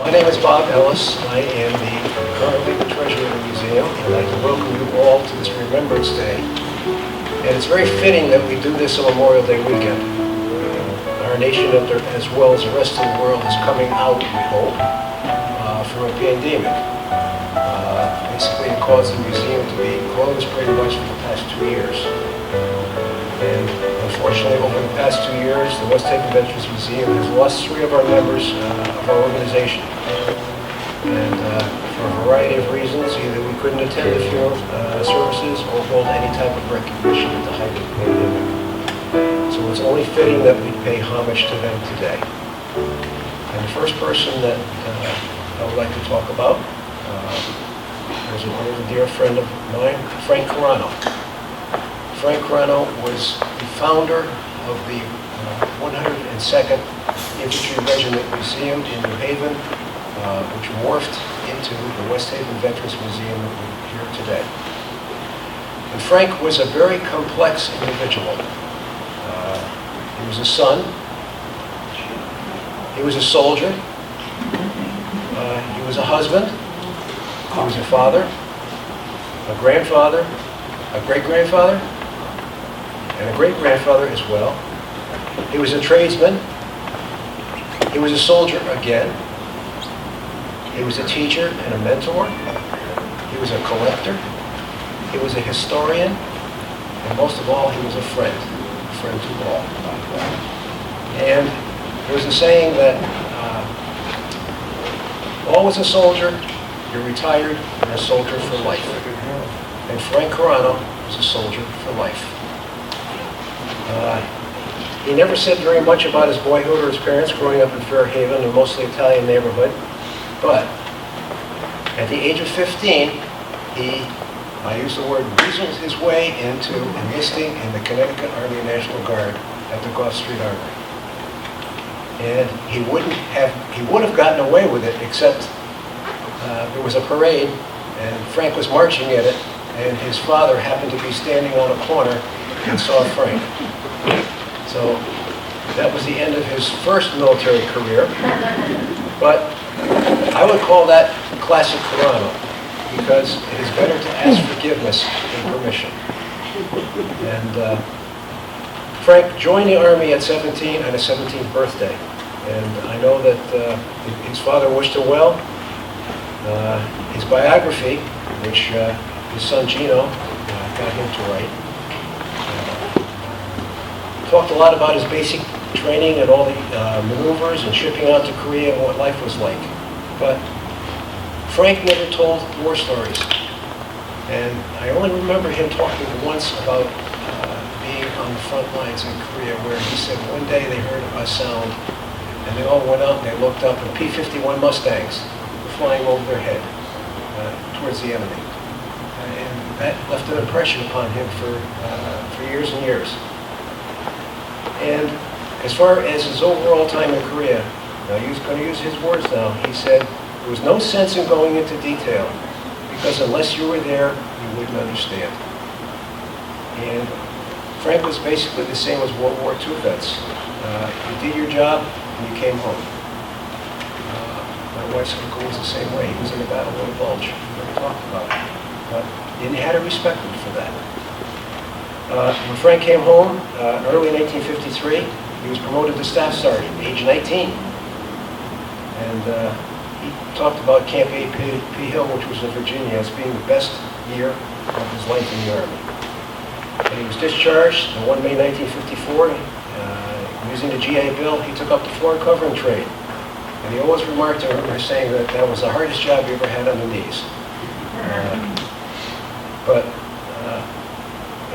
My name is Bob Ellis. I am currently the treasurer of the museum. I'd like to welcome you all to this Remembrance Day. And it's very fitting that we do this on Memorial Day weekend. Our nation, as well as the rest of the world, is coming out, we hope, from a pandemic. Basically, it caused the museum to be closed pretty much for the past 2 years. And unfortunately, over the past 2 years, the West Haven Veterans Museum has lost 3 of our members of our organization. And for a variety of reasons, either we couldn't attend the funeral services or hold any type of recognition at the height of the pandemic. So it's only fitting that we pay homage to them today. And the first person that I would like to talk about was a dear friend of mine, Frank Carano. Frank Carano was the founder of the 102nd Infantry Regiment Museum in New Haven, which morphed into the West Haven Veterans Museum that we're here today. And Frank was a very complex individual. He was a son, he was a soldier, he was a husband, he was a father, a grandfather, a great-grandfather, and a great-grandfather as well. He was a tradesman. He was a soldier again. He was a teacher and a mentor. He was a collector. He was a historian. And most of all, he was a friend to all. And there's a saying that always a soldier, you're retired, and a soldier for life. And Frank Carano was a soldier for life. He never said very much about his boyhood or his parents growing up in Fairhaven, a mostly Italian neighborhood. But at the age of 15, I use the word, weaseled his way into enlisting in the Connecticut Army National Guard at the Gulf Street Armory. And he would have gotten away with it, except there was a parade, and Frank was marching at it, and his father happened to be standing on a corner and saw Frank. So that was the end of his first military career. But I would call that classic Carano, because it is better to ask forgiveness than permission. And Frank joined the Army at 17 on his 17th birthday. And I know that his father wished him well. His biography, which his son Gino got him to write, talked a lot about his basic training and all the maneuvers and shipping out to Korea and what life was like. But Frank never told war stories. And I only remember him talking once about being on the front lines in Korea, where he said one day they heard a sound and they all went out and they looked up, and P-51 Mustangs were flying over their head towards the enemy. And that left an impression upon him for years and years. And as far as his overall time in Korea, now he's going to use his words now, he said, there was no sense in going into detail, because unless you were there, you wouldn't understand. And Frank was basically the same as World War II vets. You did your job, and you came home. My wife's uncle was the same way. He was in the Battle of the Bulge. We never talked about it. But you had to respect him for that. When Frank came home, early 1953, he was promoted to Staff Sergeant, age 19. And he talked about Camp A.P. Hill, which was in Virginia, as being the best year of his life in the Army. And he was discharged on 1 May 1954. Using the GA Bill, he took up the floor covering trade. And he always remarked to her saying that that was the hardest job he ever had on the knees.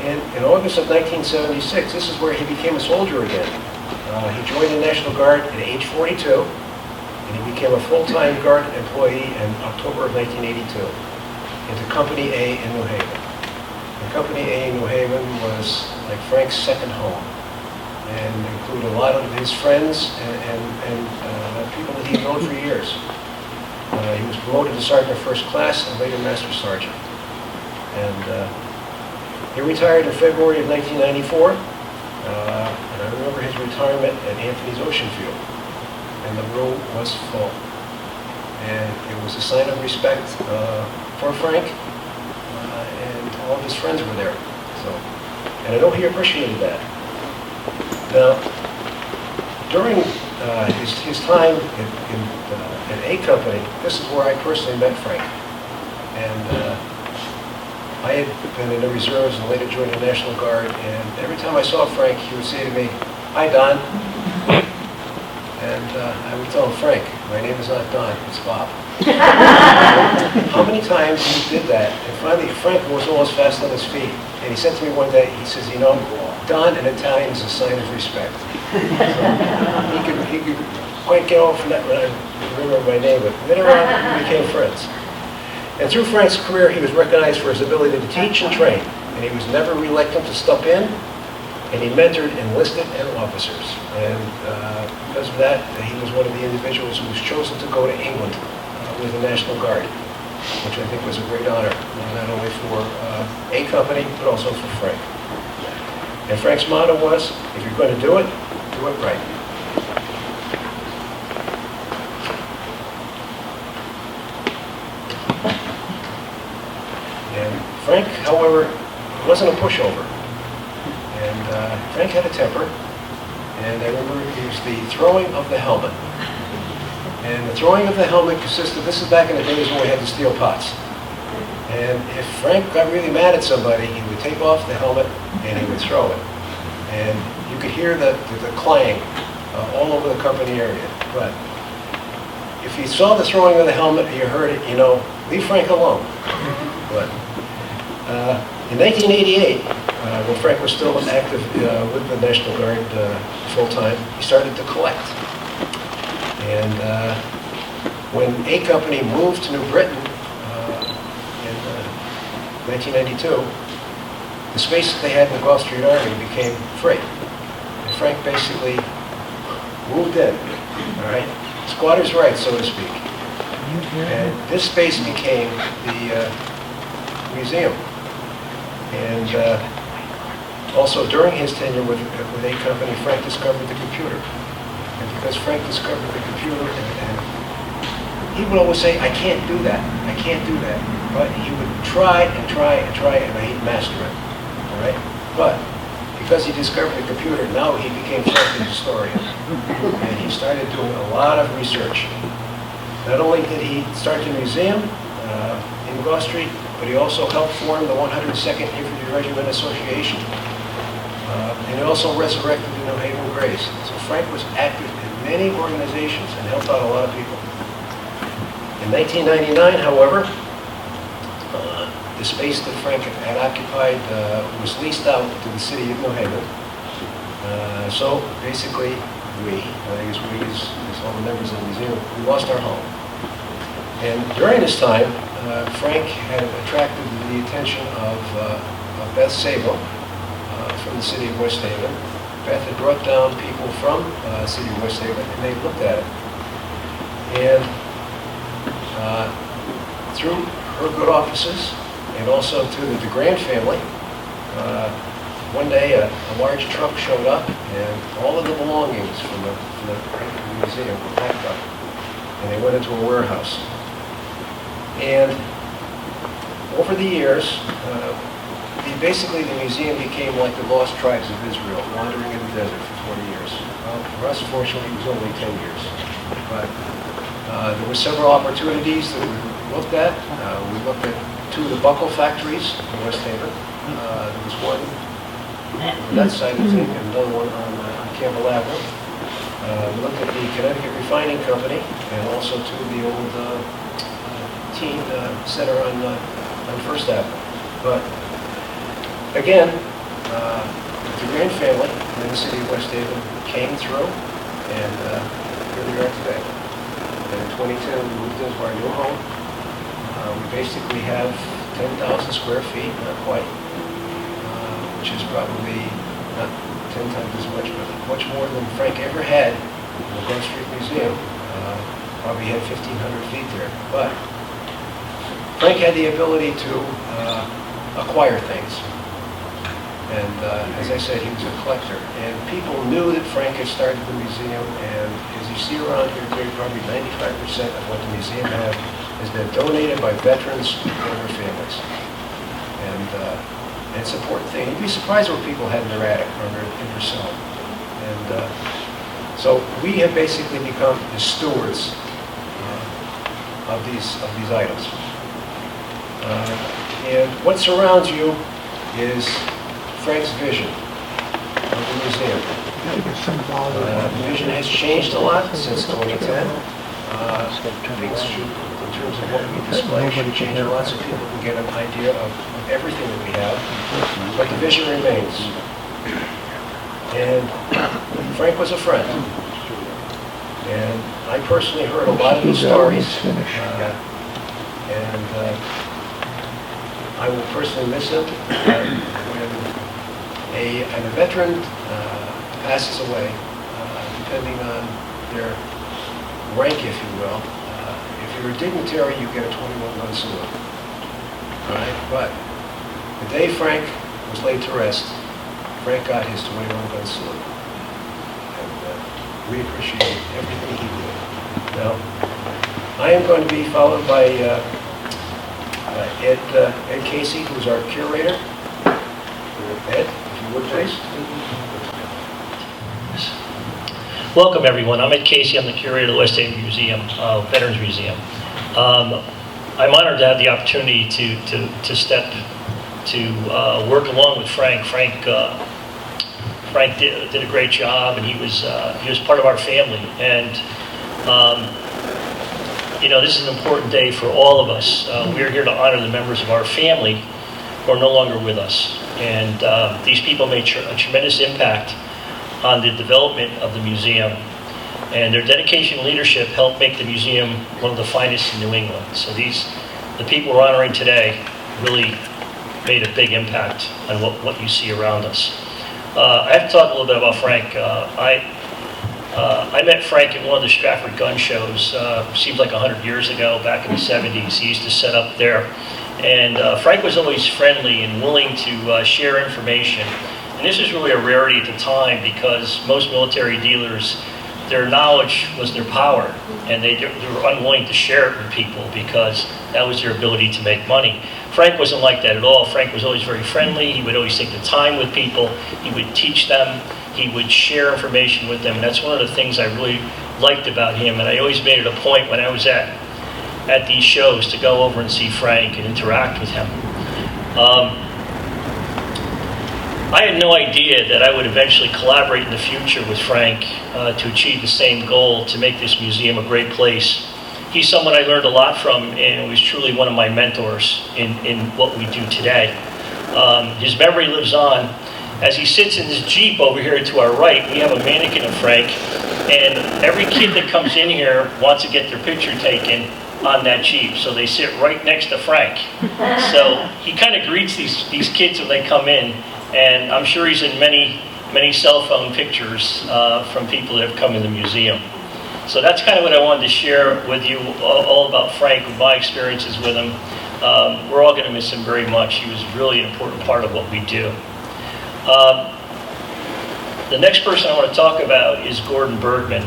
In August of 1976, this is where he became a soldier again. He joined the National Guard at age 42, and he became a full-time Guard employee in October of 1982 into Company A in New Haven. And Company A in New Haven was like Frank's second home, and included a lot of his friends and people that he'd known for years. He was promoted to Sergeant First Class and later Master Sergeant. And he retired in February of 1994, and I remember his retirement at Anthony's Ocean Field, and the room was full. And it was a sign of respect for Frank, and all of his friends were there. So, and I know he appreciated that. Now, during his time in A Company, this is where I personally met Frank. And I had been in the reserves and later joined the National Guard, and every time I saw Frank, he would say to me, "Hi, Don." And I would tell him, "Frank, my name is not Don, it's Bob." How many times he did that? And finally, Frank was almost fast on his feet. And he said to me one day, he says, "You know, Don in Italian is a sign of respect." So he could quite get off from that when I remember my name, but later on, we became friends. And through Frank's career, he was recognized for his ability to teach and train. And he was never reluctant to step in, and he mentored enlisted and officers. And because of that, he was one of the individuals who was chosen to go to England with the National Guard, which I think was a great honor, not only for A Company, but also for Frank. And Frank's motto was, if you're going to do it right. And Frank, however, wasn't a pushover. And Frank had a temper, and I remember it was the throwing of the helmet. And the throwing of the helmet consisted, this is back in the days when we had the steel pots. And if Frank got really mad at somebody, he would take off the helmet and he would throw it. And you could hear the clang all over the company area. But if you saw the throwing of the helmet, you heard it, you know, leave Frank alone. But in 1988, when Frank was still active with the National Guard full-time, he started to collect. And when A Company moved to New Britain in 1992, the space that they had in the Gulf Street Army became free. And Frank basically moved in, all right? Squatter's rights, so to speak. And this space became the museum. And also during his tenure with A Company, Frank discovered the computer. And because Frank discovered the computer, and he would always say, "I can't do that, I can't do that." But he would try and try and try, and he'd master it, all right? But because he discovered the computer, now he became Frank's historian. And he started doing a lot of research. Not only did he start the museum in Gulf Street, but he also helped form the 102nd Infantry Regiment Association. And he also resurrected the New Haven Grays. So Frank was active in many organizations and helped out a lot of people. In 1999, however, the space that Frank had occupied was leased out to the city of New Haven. So basically, I guess we as all the members of the museum, we lost our home. And during this time, Frank had attracted the attention of Beth Sabo from the city of West Haven. Beth had brought down people from the city of West Haven, and they looked at it. And through her good offices, and also to the DeGrand family, one day a large truck showed up, and all of the belongings from the museum were packed up, and they went into a warehouse. And over the years, basically the museum became like the lost tribes of Israel, wandering in the desert for 40 years. Well, for us, fortunately, it was only 10 years. But there were several opportunities that we looked at. We looked at 2 of the buckle factories in West Haven. There was one on that side of the thing, and another one on Campbell Avenue. We looked at the Connecticut Refining Company, and also to the old teen center on First Avenue. But again, the Grand family in the city of West Haven came through, and here we are today. And in 2010, we moved into our new home. We basically have 10,000 square feet, not quite, which is probably not 10 times as much, but much more than Frank ever had in the Gulf Street Museum. Probably had 1,500 feet there. But Frank had the ability to acquire things. And as I said, he was a collector. And people knew that Frank had started the museum, and as you see around here today, probably 95% of what the museum has been donated by veterans or their families. And it's an important thing. You'd be surprised what people had in their attic or in their cell. And so we have basically become the stewards of these items. And what surrounds you is Frank's vision of the museum. The vision has changed a lot since 2010. Things should, in terms of what we display, should change a lot so people can get an idea of everything that we have. But the vision remains. And Frank was a friend. And I personally heard a lot of his stories. And I will personally miss him. When a veteran passes away, depending on their rank, if you will, if you're a dignitary, you get a 21-gun salute. All right? But the day Frank was laid to rest, Frank got his 21-gun salute. And we appreciate everything he did. Now, I am going to be followed by Ed Casey, who's our curator. Ed, if you would, please. Welcome, everyone. I'm Ed Casey. I'm the curator of the West End Museum, Veterans Museum. I'm honored to have the opportunity to work along with Frank. Frank did a great job, and he was part of our family. And this is an important day for all of us. We're here to honor the members of our family who are no longer with us. And these people made a tremendous impact on the development of the museum. And their dedication and leadership helped make the museum one of the finest in New England. So the people we're honoring today really made a big impact on what you see around us. I have to talk a little bit about Frank. I met Frank at one of the Stratford gun shows, seems like 100 years ago, back in the 70s. He used to set up there. And Frank was always friendly and willing to share information. And this was really a rarity at the time because most military dealers, their knowledge was their power. And they were unwilling to share it with people because that was their ability to make money. Frank wasn't like that at all. Frank was always very friendly. He would always take the time with people. He would teach them. He would share information with them. And that's one of the things I really liked about him. And I always made it a point when I was at these shows to go over and see Frank and interact with him. I had no idea that I would eventually collaborate in the future with Frank to achieve the same goal, to make this museum a great place. He's someone I learned a lot from, and was truly one of my mentors in what we do today. His memory lives on. As he sits in this Jeep over here to our right, we have a mannequin of Frank, and every kid that comes in here wants to get their picture taken on that Jeep, so they sit right next to Frank. So he kind of greets these kids when they come in, and I'm sure he's in many cell phone pictures from people that have come in the museum. So that's kind of what I wanted to share with you all about Frank, with my experiences with him. We're all going to miss him very much. He was really an important part of what we do. The next person I want to talk about is Gordon Bergman.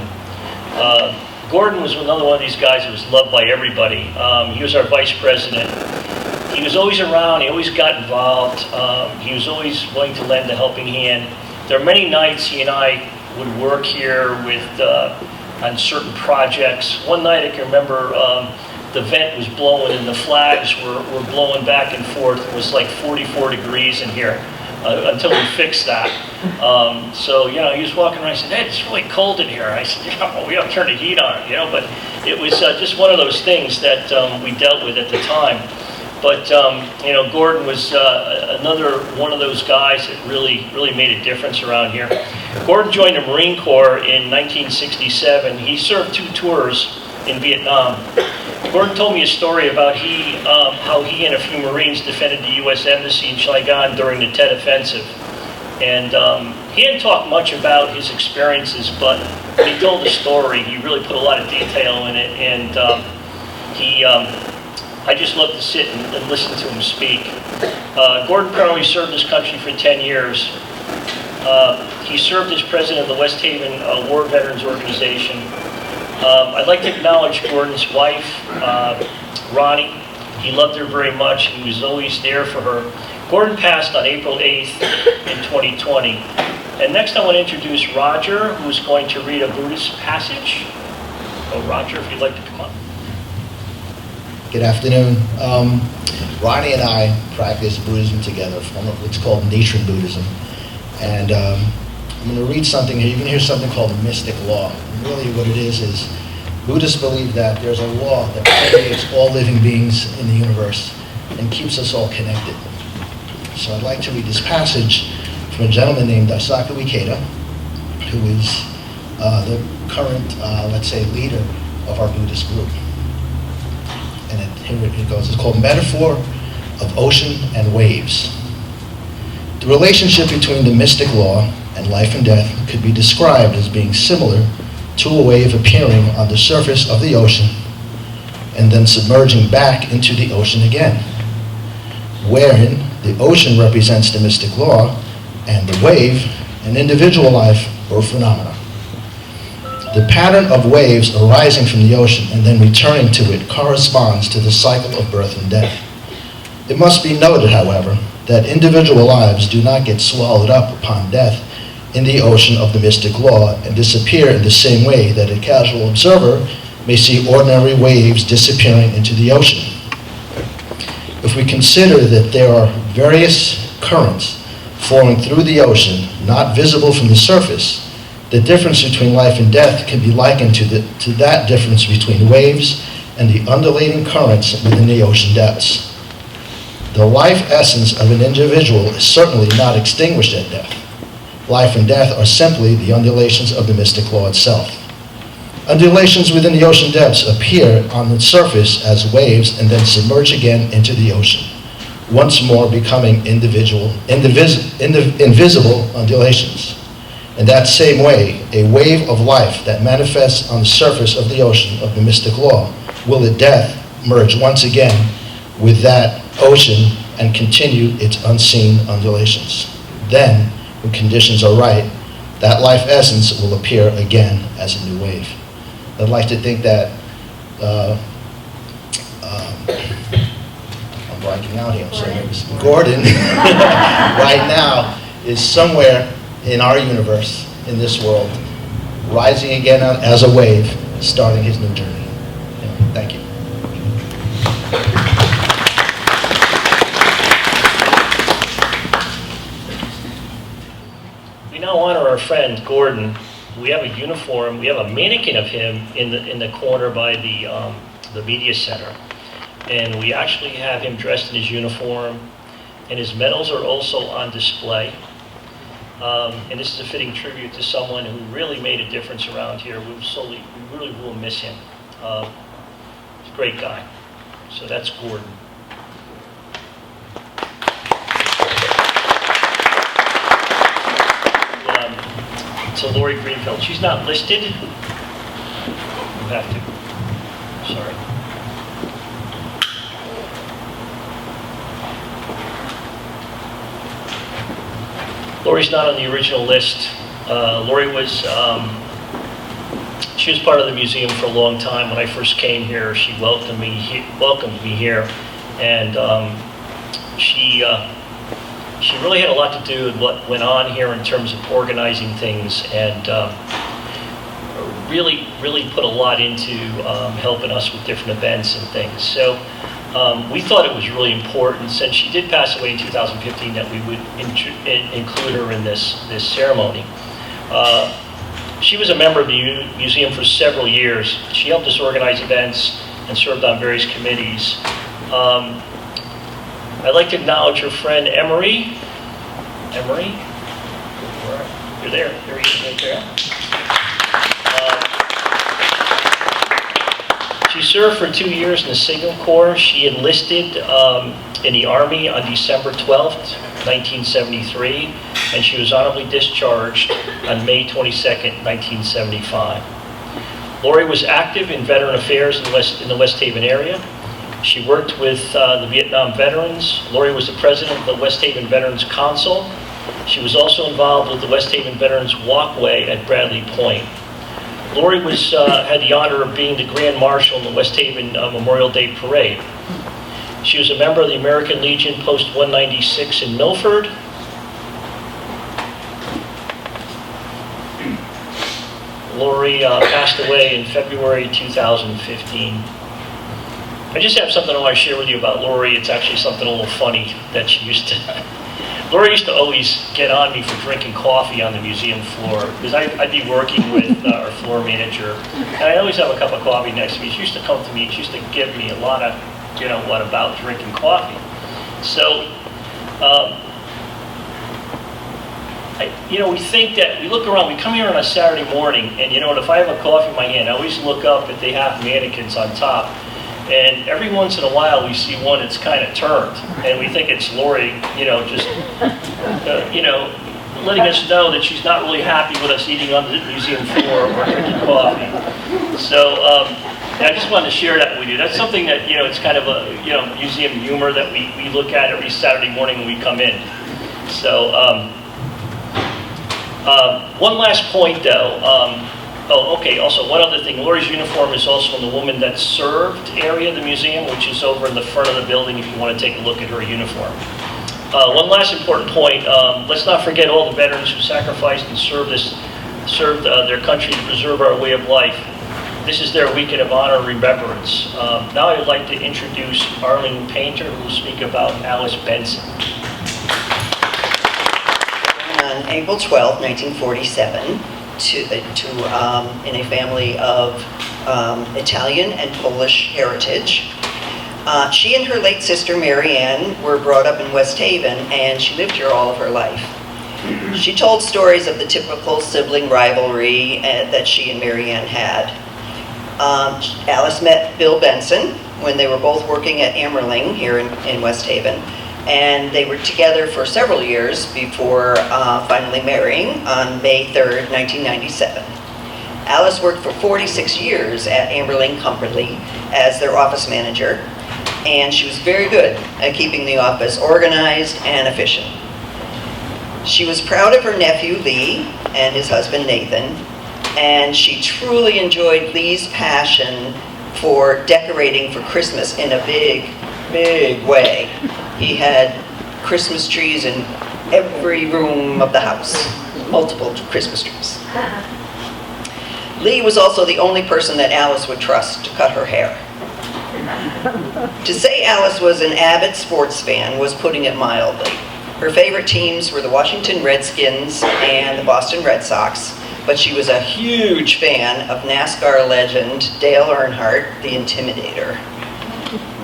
Gordon was another one of these guys that was loved by everybody. He was our vice president. He was always around. He always got involved. He was always willing to lend a helping hand. There are many nights he and I would work here on certain projects. One night I can remember the vent was blowing and the flags were blowing back and forth. It was like 44 degrees in here until we fixed that. So, he was walking around and said, "Hey, it's really cold in here." I said, "Well, we don't turn the heat on," but it was just one of those things that we dealt with at the time. But, Gordon was another one of those guys that really made a difference around here. Gordon joined the Marine Corps in 1967. He served 2 tours in Vietnam. Gordon told me a story about how he and a few Marines defended the U.S. Embassy in Saigon during the Tet Offensive. And he didn't talk much about his experiences, but when he told the story, he really put a lot of detail in it. And I just love to sit and listen to him speak. Gordon primarily served his country for 10 years. He served as president of the West Haven War Veterans Organization. I'd like to acknowledge Gordon's wife, Ronnie. He loved her very much. He was always there for her. Gordon passed on April 8th in 2020. And next I want to introduce Roger, who's going to read a Buddhist passage. Oh, Roger, if you'd like to come up. Good afternoon. Ronnie and I practice Buddhism together from what's called Nichiren Buddhism. And I'm going to read something here. You're going to hear something called the mystic law. And really what it is Buddhists believe that there's a law that permeates all living beings in the universe and keeps us all connected. So I'd like to read this passage from a gentleman named Daisaku Ikeda, who is the current, let's say, leader of our Buddhist group. And here it goes. It's called Metaphor of Ocean and Waves. The relationship between the mystic law and life and death could be described as being similar to a wave appearing on the surface of the ocean and then submerging back into the ocean again, wherein the ocean represents the mystic law and the wave an individual life or phenomena. The pattern of waves arising from the ocean and then returning to it corresponds to the cycle of birth and death. It must be noted, however, that individual lives do not get swallowed up upon death in the ocean of the mystic law and disappear in the same way that a casual observer may see ordinary waves disappearing into the ocean. If we consider that there are various currents flowing through the ocean, not visible from the surface, the difference between life and death can be likened to that difference between waves and the undulating currents within the ocean depths. The life essence of an individual is certainly not extinguished at death. Life and death are simply the undulations of the mystic law itself. Undulations within the ocean depths appear on the surface as waves and then submerge again into the ocean, once more becoming invisible undulations. In that same way, a wave of life that manifests on the surface of the ocean of the mystic law will at death merge once again with that ocean and continue its unseen undulations. Then, when conditions are right, that life essence will appear again as a new wave. I'd like to think that, I'm blanking out here, I'm sorry, Gordon, right now, is somewhere in our universe, in this world, rising again as a wave, starting his new journey. Thank you. We now honor our friend Gordon. We have a uniform. We have a mannequin of him in the corner by the media center, and we actually have him dressed in his uniform, and his medals are also on display. And this is a fitting tribute to someone who really made a difference around here. We really will miss him. He's a great guy. So that's Gordon. So Lori Greenfeld, she's not listed. You have to. Sorry. Lori's not on the original list. Lori was, she was part of the museum for a long time. When I first came here, she welcomed me here, and she really had a lot to do with what went on here in terms of organizing things, and really put a lot into helping us with different events and things. So we thought it was really important, since she did pass away in 2015, that we would include her in this ceremony. She was a member of the museum for several years. She helped us organize events and served on various committees. I'd like to acknowledge her friend Emery. Emery? You're there. There he is right there. She served for 2 years in the Signal Corps. She enlisted in the Army on December 12th, 1973, and she was honorably discharged on May 22nd, 1975. Lori was active in veteran affairs in the West Haven area. She worked with the Vietnam veterans. Lori was the president of the West Haven Veterans Council. She was also involved with the West Haven Veterans Walkway at Bradley Point. Lori had the honor of being the Grand Marshal in the West Haven Memorial Day Parade. She was a member of the American Legion Post 196 in Milford. Lori passed away in February 2015. I just have something I want to share with you about Lori. It's actually something a little funny that she used to... Lori used to always get on me for drinking coffee on the museum floor, because I'd be working with our floor manager, and I'd always have a cup of coffee next to me. She used to come to me, she used to give me a lot of, about drinking coffee. So, we think that, we look around, we come here on a Saturday morning, and if I have a coffee in my hand, I always look up if they have mannequins on top. And every once in a while, we see one that's kind of turned, and we think it's Lori, just, letting us know that she's not really happy with us eating on the museum floor or drinking coffee. So I just wanted to share that with you. That's something that, it's kind of a, museum humor that we look at every Saturday morning when we come in. So one last point, though. Also, one other thing. Lori's uniform is also in the Woman That Served area of the museum, which is over in the front of the building if you want to take a look at her uniform. One last important point. Let's not forget all the veterans who sacrificed and served their country to preserve our way of life. This is their weekend of honor and remembrance. Now I'd like to introduce Arlene Painter, who will speak about Alice Benson. On April 12, 1947, in a family of Italian and Polish heritage. She and her late sister Mary Ann were brought up in West Haven, and she lived here all of her life. She told stories of the typical sibling rivalry that she and Mary Ann had. Alice met Bill Benson when they were both working at Ammerling here in West Haven, and they were together for several years before finally marrying on May 3rd, 1997. Alice worked for 46 years at Amberling Cumberly as their office manager, and she was very good at keeping the office organized and efficient. She was proud of her nephew Lee and his husband Nathan, and she truly enjoyed Lee's passion for decorating for Christmas in a big, big way. He had Christmas trees in every room of the house, multiple Christmas trees. Lee was also the only person that Alice would trust to cut her hair. To say Alice was an avid sports fan was putting it mildly. Her favorite teams were the Washington Redskins and the Boston Red Sox, but she was a huge fan of NASCAR legend Dale Earnhardt, the Intimidator.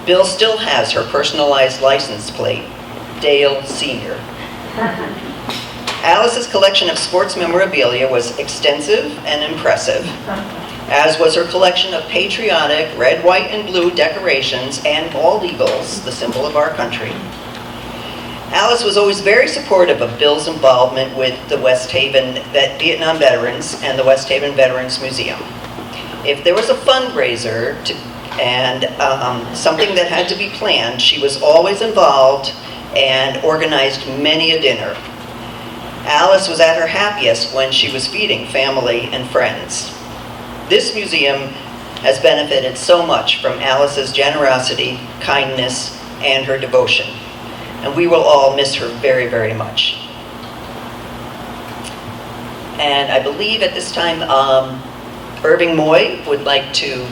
Bill still has her personalized license plate, Dale Sr. Alice's collection of sports memorabilia was extensive and impressive, as was her collection of patriotic red, white, and blue decorations and bald eagles, the symbol of our country. Alice was always very supportive of Bill's involvement with the West Haven Vietnam veterans and the West Haven Veterans Museum. If there was a fundraiser and something that had to be planned, she was always involved and organized many a dinner. Alice was at her happiest when she was feeding family and friends. This museum has benefited so much from Alice's generosity, kindness, and her devotion, and we will all miss her very, very much. And I believe at this time, Irving Moy would like to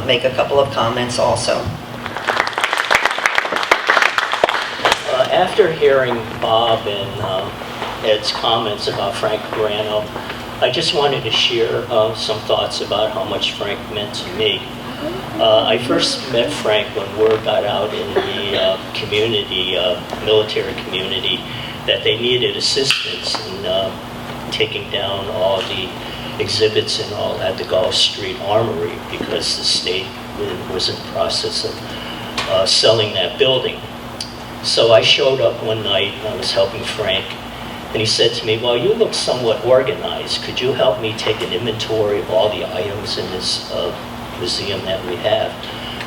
make a couple of comments also. After hearing Bob and Ed's comments about Frank Grano, I just wanted to share some thoughts about how much Frank meant to me. I first met Frank when word got out in the community, military community, that they needed assistance in taking down all the exhibits and all at the Gulf Street Armory, because the state was in the process of selling that building. So I showed up one night and I was helping Frank, and he said to me, "Well, you look somewhat organized. Could you help me take an inventory of all the items in this museum that we have?"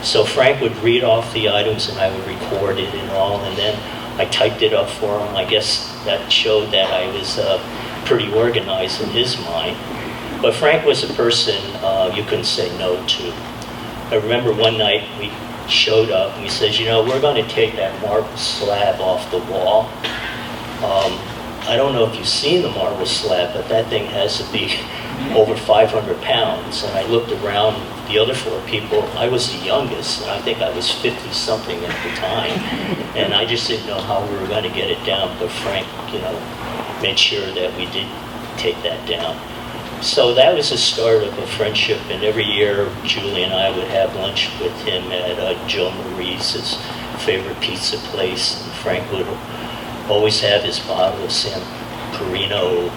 So Frank would read off the items and I would record it and all, and then I typed it up for him. I guess that showed that I was pretty organized in his mind. But Frank was a person you couldn't say no to. I remember one night we showed up and he says, you know, we're going to take that marble slab off the wall. I don't know if you've seen the marble slab, but that thing has to be over 500 pounds. And I looked around, the other four people, I was the youngest, and I think I was 50-something at the time. And I just didn't know how we were going to get it down, but Frank, you know, made sure that we did take that down. So that was the start of a friendship, and every year Julie and I would have lunch with him at Joe Marie's, his favorite pizza place, and Frank would always have his bottle of San Perino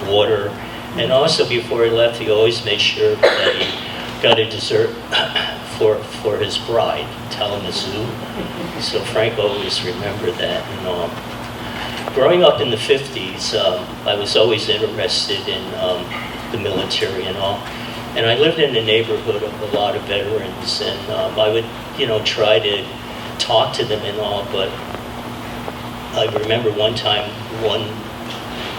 water. And also before he left, he always made sure that he got a dessert for his bride, tiramisu. So Frank always remembered that. And growing up in the 50s, I was always interested in the military and all. And I lived in a neighborhood of a lot of veterans, and I would, you know, try to talk to them and all, but I remember one time one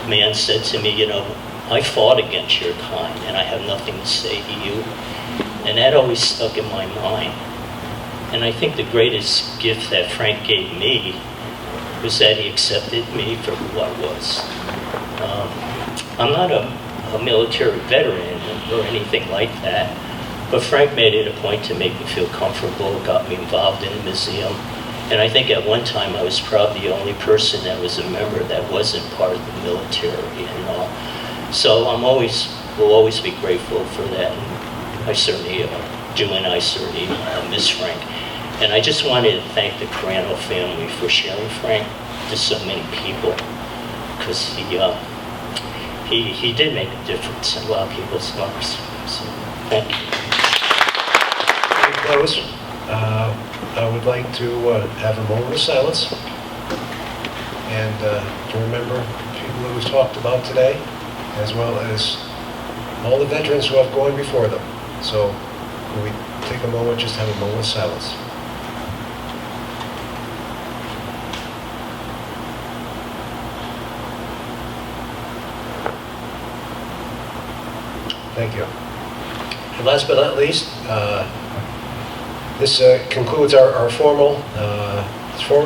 man said to me, you know, I fought against your kind and I have nothing to say to you. And that always stuck in my mind. And I think the greatest gift that Frank gave me was that he accepted me for who I was. I'm not a military veteran or anything like that, but Frank made it a point to make me feel comfortable, got me involved in the museum. And I think at one time I was probably the only person that was a member that wasn't part of the military and all. So will always be grateful for that. And I certainly, Julie and I certainly miss Frank. And I just wanted to thank the Carano family for sharing Frank to so many people, because he did make a difference in a lot of people's lives. So thank you. Before we close, I would like to have a moment of silence and to remember people who we've talked about today, as well as all the veterans who have gone before them. So can we take a moment, just have a moment of silence. Thank you. And last but not least, this concludes our formal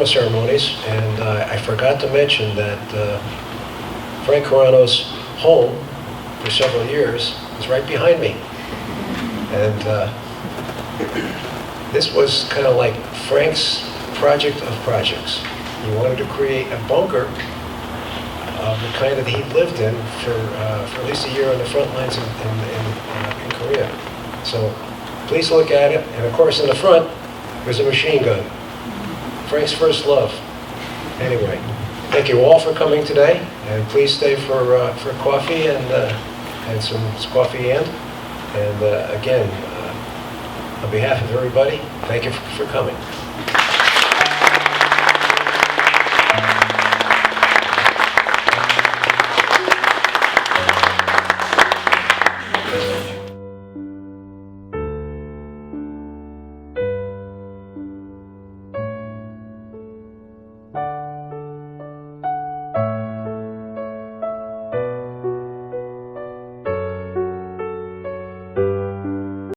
ceremonies, and I forgot to mention that Frank Carano's home for several years is right behind me. And this was kind of like Frank's project of projects. He wanted to create a bunker of the kind that he lived in for at least a year on the front lines in Korea. So please look at it. And of course, in the front, there's a machine gun. Frank's first love. Anyway, thank you all for coming today, and please stay for coffee and some coffee and again, on behalf of everybody, thank you for coming.